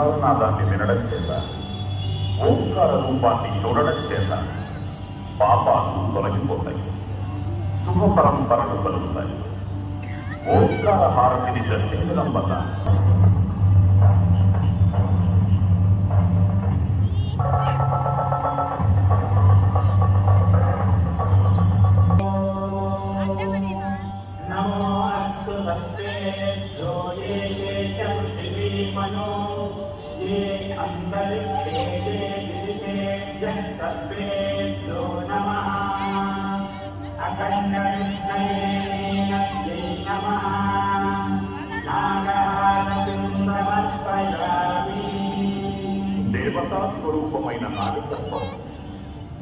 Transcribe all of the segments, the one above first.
ఓంకారనాదాన్ని వినడం చేత, ఓంకార రూపాన్ని చూడడం చేత పాపాలు తొలగిపోతాయి, శుభ పరంపరలు కలుగుతాయి. ఓంకార హారతిని దర్శించడం వల్ల దేవతా స్వరూపమైన నాగసర్పం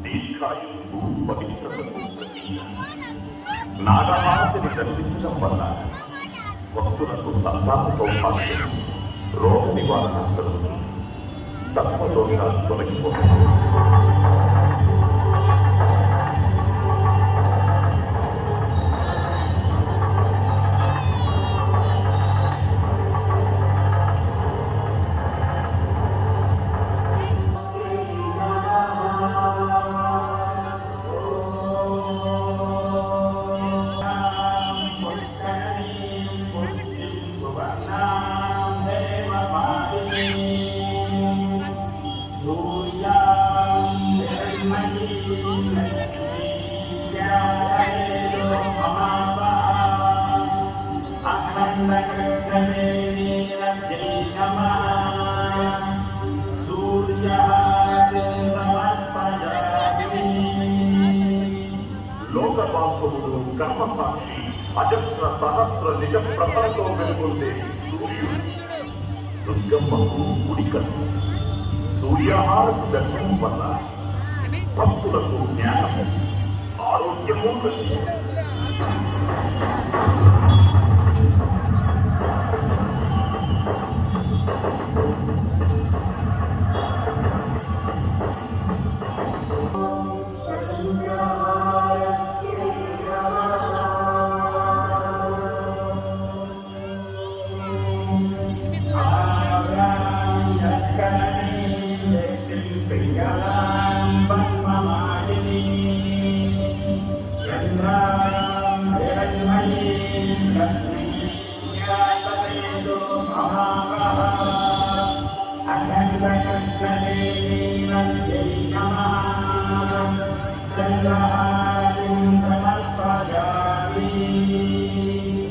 దీర్ఘాయువు పవిత్రతకు ప్రతీక. నాగహారతిని దర్శించడం వల్ల భక్తులకు సంతాన సౌభాగ్యం, రోగ నివారణ కలుగుతుంది, తత్వదోషాలు తొలగిపోతుంది. లోకబాంధవుడు కర్మసాక్షి అజస్ర సహస్ర నిజ ప్రపంచంతో వెలుగొందే సూర్యుడు దుర్గమ్మకు గుడికలు. సూర్యహారతి దర్శనం వల్ల భక్తులకు జ్ఞానము, ఆరోగ్యము కలుగుతుంది.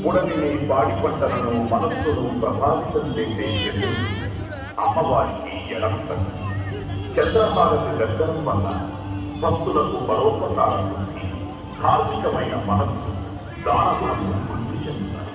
ఉడని పాడి పంటలను మనస్సును ప్రభావితం చేసే చంద్రుడు అమ్మవారికి ఎడంతం. చంద్రహారతి దర్శనం వల్ల భక్తులకు పరోపకారం ఉంది, ధార్మికమైన మనస్సు, దానగుణము వృద్ధి చెందుతాయి.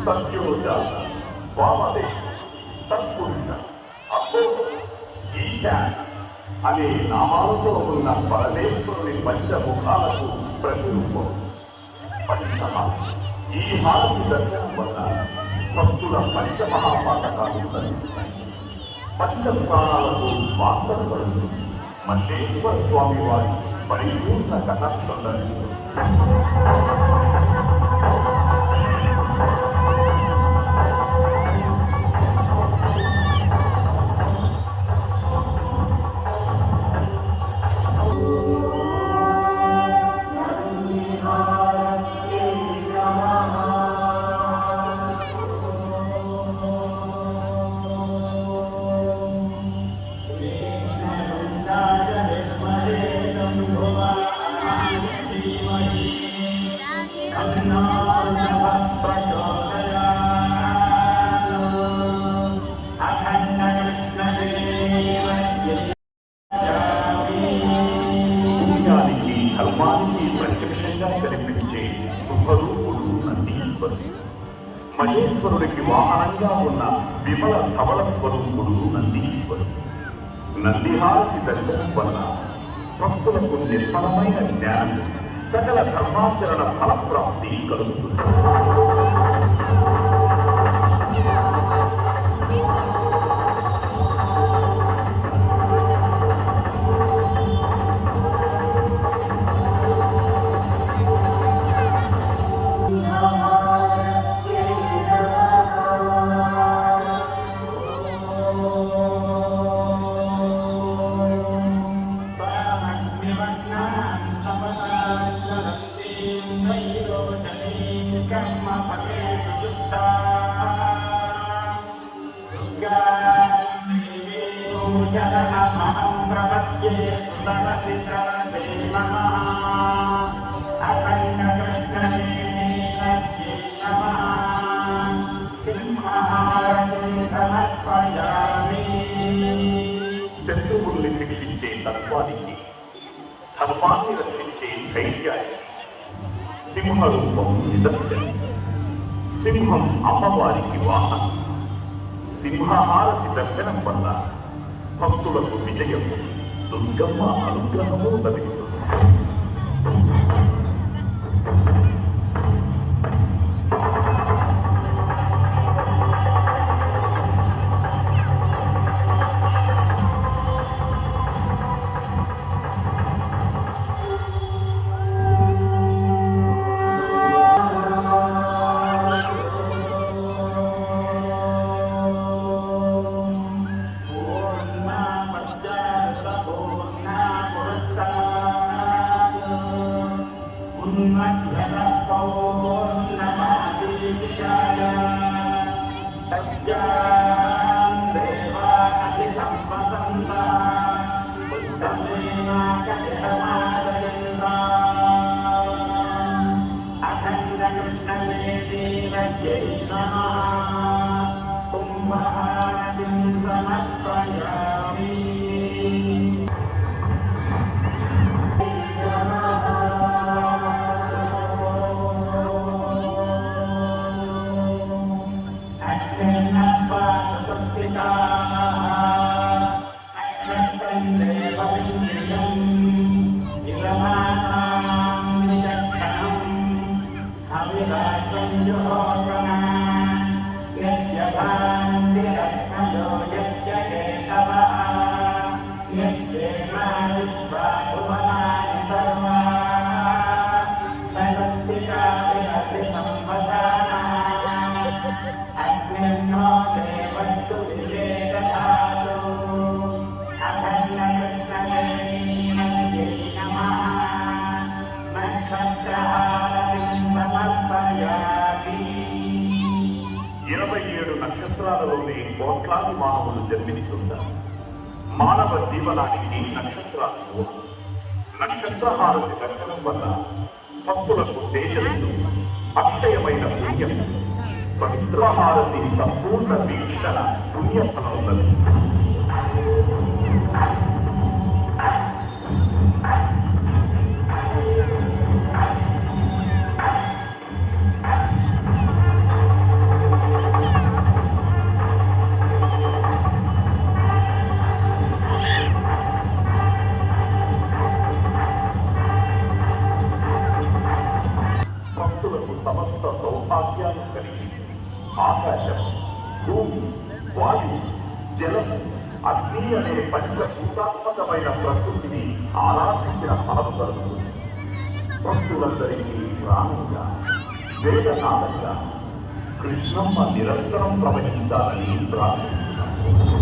సత్యోజ, వామదేవ, సత్పురుష, అశోక, ఈశాన అనే నామాలతో ఉన్న పరమేశ్వరుని పంచముఖాలకు ప్రతిరూపం పంచహారతి. ఈ హారతి దర్శనం వల్ల భక్తుల పంచమహాపాతకాలు తగ్గుతాయి, పంచప్రాణాలకు స్వార్థం కలుగుతుంది, మల్లేశ్వర స్వామి వారి పరిపూర్ణ కటాక్షం లభిస్తుంది. మహేశ్వరుడు. మహేశ్వరుడికి వాహనంగా ఉన్న విమల ధవళ స్వరూపుడు నందీశ్వరుడు. నందిహారతి దర్శనం వల్ల భక్తులకు నిర్మలమైన జ్ఞానం, సకల ధర్మాచరణ ఫలప్రాప్తి కలుగుతుంది. శత్రువుల్ని శిక్షించే తత్వానికి, ధర్మాన్ని రక్షించే ధైర్యానికి సింహరూపం నిదర్శనం. సింహం అమ్మవారికి వాహనం. సింహహారతి దర్శనం వల్ల భక్తులకు విజయము, దుర్గమ్మ అనుగ్రహము లభిస్తుంది. నక్షత్రాలలోనే కోట్లాది మానవులు జన్మిస్తుంటారు. మానవ జీవనానికి నక్షత్రాలు నక్షత్రహారతి దర్శనం వల్ల భక్తులకు తేజస్సు, అక్షయమైన పుణ్యం, పవిత్రహారతి సంపూర్ణ వీక్షణ పుణ్యఫలం లభిస్తుంది. సమస్త సౌభాగ్యాలు కలిగి ఆకాశం, భూమి, వాయు, జలం, అగ్ని అనే పంచభూతాత్మకమైన ప్రకృతిని ఆరాధించిన ఫలం కలుగుతుంది. భక్తులందరికీ ప్రాణంగా, వేదనాదంగా కృష్ణమ్మ నిరంతరం ప్రవహించాలని ప్రార్థిస్తున్నాను.